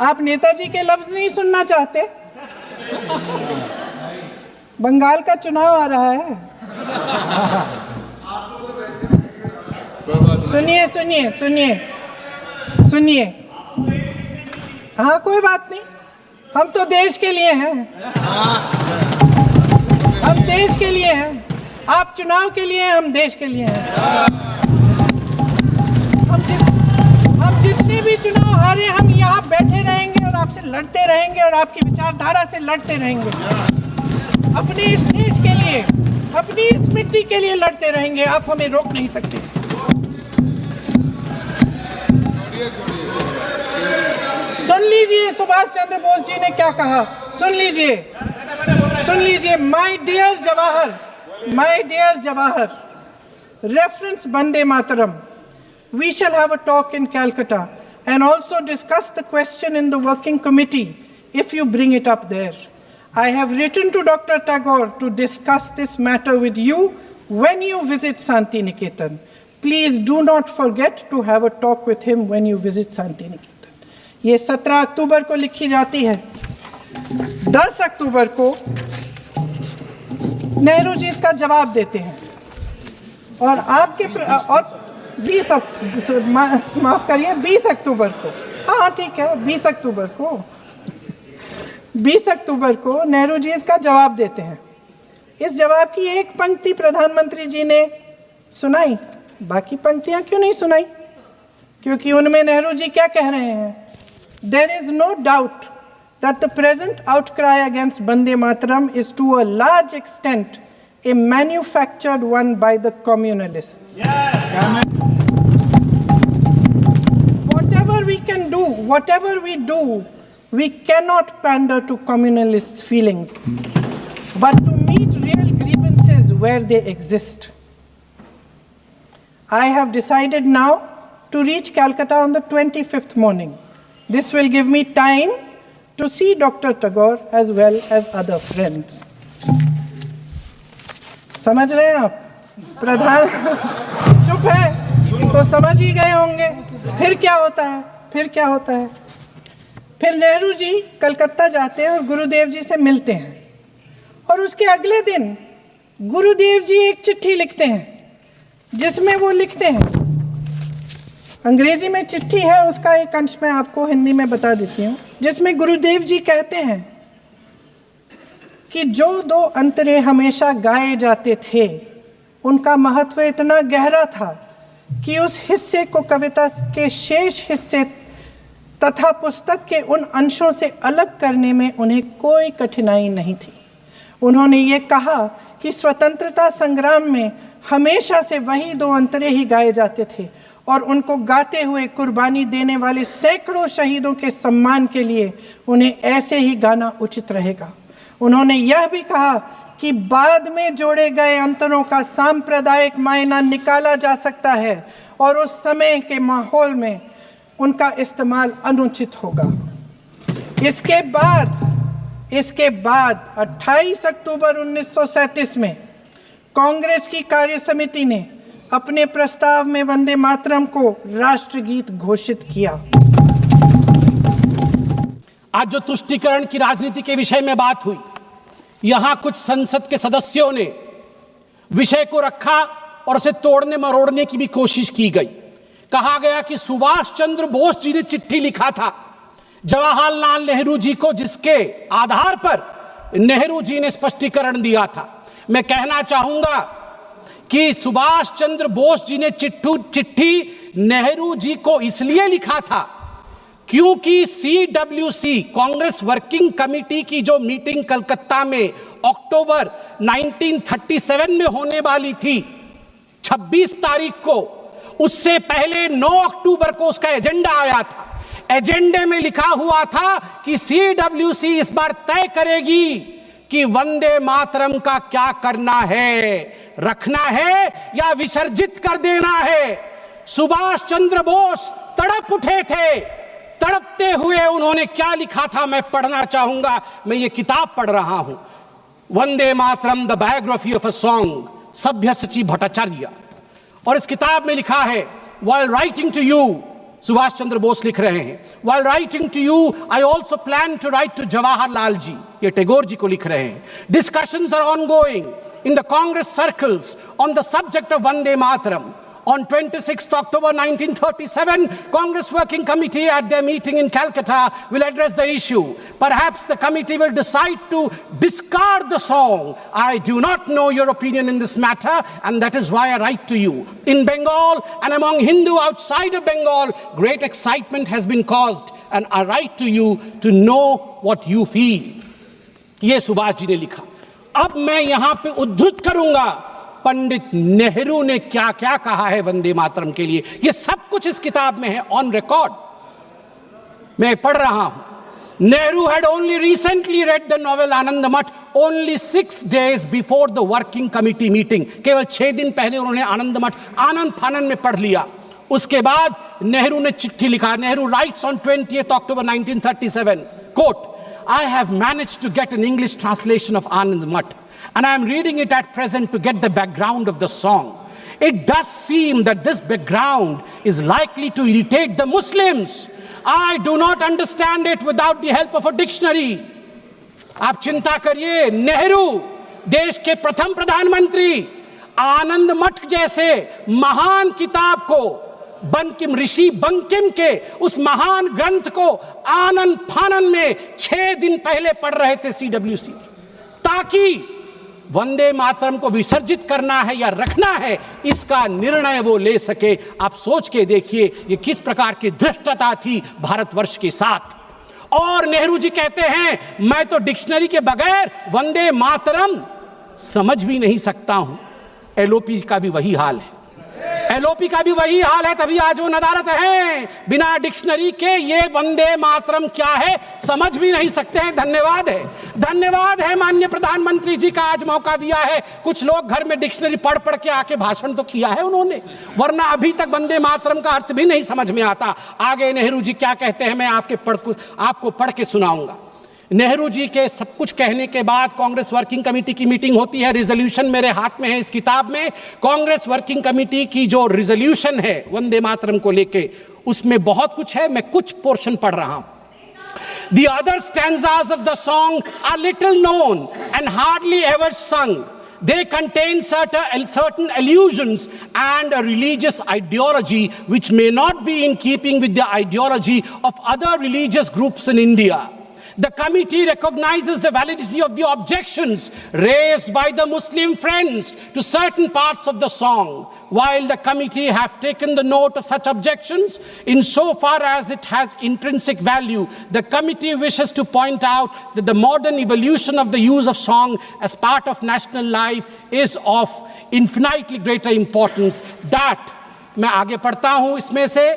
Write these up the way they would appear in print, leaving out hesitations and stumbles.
आप नेताजी के लफ्ज नहीं सुनना चाहते? बंगाल का चुनाव आ रहा है। सुनिए सुनिए सुनिए सुनिए, हाँ कोई बात नहीं, हम तो देश के लिए हैं, हम देश के लिए हैं। आप चुनाव के लिए हैं, हम देश के लिए हैं। हम जितने भी चुनाव हारे, हम यहाँ बैठे रहेंगे और आपसे लड़ते रहेंगे और आपकी विचारधारा से लड़ते रहेंगे। अपने इस देश के लिए, अपनी इस मिट्टी के लिए लड़ते रहेंगे। आप हमें रोक नहीं सकते। सुन लीजिए सुभाष चंद्र बोस जी ने क्या कहा, सुन लीजिए, सुन लीजिए। My dear Jawahar, reference Vande Mataram. We shall have a talk in Calcutta and also discuss the question in the working committee if you bring it up there. I have written to Dr. Tagore to discuss this matter with you when you visit Santi Niketan. Please do not forget to have a talk with him when you visit Santi Niketan. ये 17 अक्टूबर को लिखी जाती है। 10 अक्टूबर को नेहरू जी इसका जवाब देते हैं और आपके और 20 अक्टूबर को, हाँ ठीक है, 20 अक्टूबर को नेहरू जी इसका जवाब देते हैं। इस जवाब की एक पंक्ति प्रधानमंत्री जी ने सुनाई, बाकी पंक्तियां क्यों नहीं सुनाई? क्योंकि उनमें नेहरू जी क्या कह रहे हैं? There is no doubt that the present outcry against Vande Mataram is to a large extent a manufactured one by the communalists. Whatever we do, we cannot pander to communalists' feelings, but to meet real grievances where they exist. I have decided now to reach Calcutta on the 25th morning. This will give me time to see Dr. Tagore as well as other friends. समझ रहे हैं आप? प्रधान चुप है तो समझ ही गए होंगे। फिर क्या होता है? फिर नेहरू जी कलकत्ता जाते हैं और गुरुदेव जी से मिलते हैं और उसके अगले दिन गुरुदेव जी एक चिट्ठी लिखते हैं जिसमें वो लिखते हैं, अंग्रेजी में चिट्ठी है, उसका एक अंश मैं आपको हिंदी में बता देती हूँ, जिसमें गुरुदेव जी कहते हैं कि जो 2 अंतरे हमेशा गाए जाते थे उनका महत्व इतना गहरा था कि उस हिस्से को कविता के शेष हिस्से तथा पुस्तक के उन अंशों से अलग करने में उन्हें कोई कठिनाई नहीं थी। उन्होंने ये कहा कि स्वतंत्रता संग्राम में हमेशा से वही 2 अंतरे ही गाए जाते थे और उनको गाते हुए कुर्बानी देने वाले सैकड़ों शहीदों के सम्मान के लिए उन्हें ऐसे ही गाना उचित रहेगा। उन्होंने यह भी कहा कि बाद में जोड़े गए अंतरों का सांप्रदायिक मायना निकाला जा सकता है और उस समय के माहौल में उनका इस्तेमाल अनुचित होगा। इसके बाद 28 अक्टूबर 1937 में कांग्रेस की कार्य समिति ने अपने प्रस्ताव में वंदे मातरम को राष्ट्रगीत घोषित किया। आज जो तुष्टीकरण की राजनीति के विषय में बात हुई, यहां कुछ संसद के सदस्यों ने विषय को रखा और उसे तोड़ने मरोड़ने की भी कोशिश की गई। कहा गया कि सुभाष चंद्र बोस जी ने चिट्ठी लिखा था जवाहरलाल नेहरू जी को, जिसके आधार पर नेहरू जी ने स्पष्टीकरण दिया था। मैं कहना चाहूंगा कि सुभाष चंद्र बोस जी ने चिट्ठी नेहरू जी को इसलिए लिखा था क्योंकि CWC कांग्रेस वर्किंग कमेटी की जो मीटिंग कलकत्ता में अक्टूबर 1937 में होने वाली थी 26 तारीख को, उससे पहले 9 अक्टूबर को उसका एजेंडा आया था। एजेंडे में लिखा हुआ था कि CWC इस बार तय करेगी कि वंदे मातरम का क्या करना है, रखना है या विसर्जित कर देना है। सुभाष चंद्र बोस तड़प उठे थे। तड़पते हुए उन्होंने क्या लिखा था मैं पढ़ना चाहूंगा। मैं ये किताब पढ़ रहा हूं, Vande Mataram the biography of a song, सभ्यसाची भट्टाचार्य, और इस किताब में लिखा है, while writing to you Subhash Chandra Bose लिख रहे हैं, while writing to you, I also plan to write to Jawaharlal ji. ये टैगोर जी को लिख रहे हैं. Discussions are ongoing in the Congress circles on the subject of Vande Mataram. On 26th October 1937, Congress Working Committee at their meeting in Calcutta will address the issue. Perhaps the committee will decide to discard the song. I do not know your opinion in this matter, and that is why I write to you. In Bengal and among Hindu outside of Bengal, great excitement has been caused, and I write to you to know what you feel. ये सुभाष जी ने लिखा. अब मैं यहां पे उद्धृत करूंगा पंडित नेहरू ने क्या क्या कहा है वंदे मातरम के लिए. ये सब कुछ इस किताब में है, ऑन रिकॉर्ड. मैं पढ़ रहा हूं. Nehru had only recently read the novel Anandamath only 6 days before the working committee meeting. केवल 6 दिन पहले उन्होंने आनंदमठ आनंद फानन में पढ़ लिया. उसके बाद नेहरू ने चिट्ठी लिखा. Nehru writes on 20th October 1937, quote, I have managed to get an English translation of Anandamath, and I am reading it at present to get the background of the song. It does seem that this background is likely to irritate the Muslims. I do not understand it without the help of a dictionary. आप चिंता करिए, नेहरू देश के प्रथम प्रधानमंत्री आनंद मठ जैसे महान किताब को, बंकिम ऋषि बंकिम के उस महान ग्रंथ को आनंद फानन में 6 दिन पहले पढ़ रहे थे CWC, ताकि वंदे मातरम को विसर्जित करना है या रखना है इसका निर्णय वो ले सके. आप सोच के देखिए ये किस प्रकार की धृष्टता थी भारतवर्ष के साथ. और नेहरू जी कहते हैं मैं तो डिक्शनरी के बगैर वंदे मातरम समझ भी नहीं सकता हूं. एलओपी का भी वही हाल है. एलओपी का भी वही हाल है. तभी आज वो नदारत है. बिना डिक्शनरी के ये वंदे मातरम क्या है समझ भी नहीं सकते हैं. धन्यवाद है, धन्यवाद है माननीय प्रधानमंत्री जी का आज मौका दिया है. कुछ लोग घर में डिक्शनरी पढ़ पढ़ के आके भाषण तो किया है उन्होंने, वरना अभी तक वंदे मातरम का अर्थ भी नहीं समझ में आता. आगे नेहरू जी क्या कहते हैं मैं आपको पढ़ के सुनाऊंगा. नेहरू जी के सब कुछ कहने के बाद कांग्रेस वर्किंग कमेटी की मीटिंग होती है. रिजोल्यूशन मेरे हाथ में है इस किताब में. कांग्रेस वर्किंग कमेटी की जो रिजोल्यूशन है वंदे मातरम को लेके, उसमें बहुत कुछ है. मैं कुछ पोर्शन पढ़ रहा हूं. The other stanzas of the song are little known and hardly ever sung. They contain certain allusions and a religious ideology which may not be in keeping with the ideology of other religious groups in India. The committee recognizes the validity of the objections raised by the Muslim friends to certain parts of the song. While the committee have taken the note of such objections, insofar as it has intrinsic value, the committee wishes to point out that the modern evolution of the use of song as part of national life is of infinitely greater importance. That, मैं आगे पढ़ता हूं इसमें से.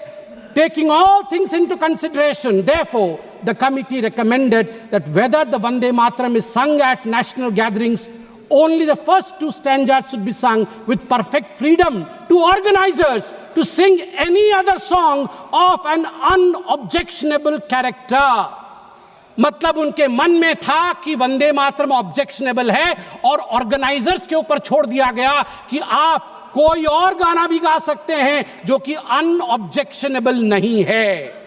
Taking all things into consideration, therefore, the committee recommended that whether the Vande Mataram is sung at national gatherings, only the first 2 stanzas should be sung with perfect freedom to organizers to sing any other song of an unobjectionable character. मतलब उनके मन में था कि Vande Mataram objectionable है और organisers के ऊपर छोड़ दिया गया कि आप कोई और गाना भी गा सकते हैं जो कि अनऑब्जेक्शनेबल नहीं है.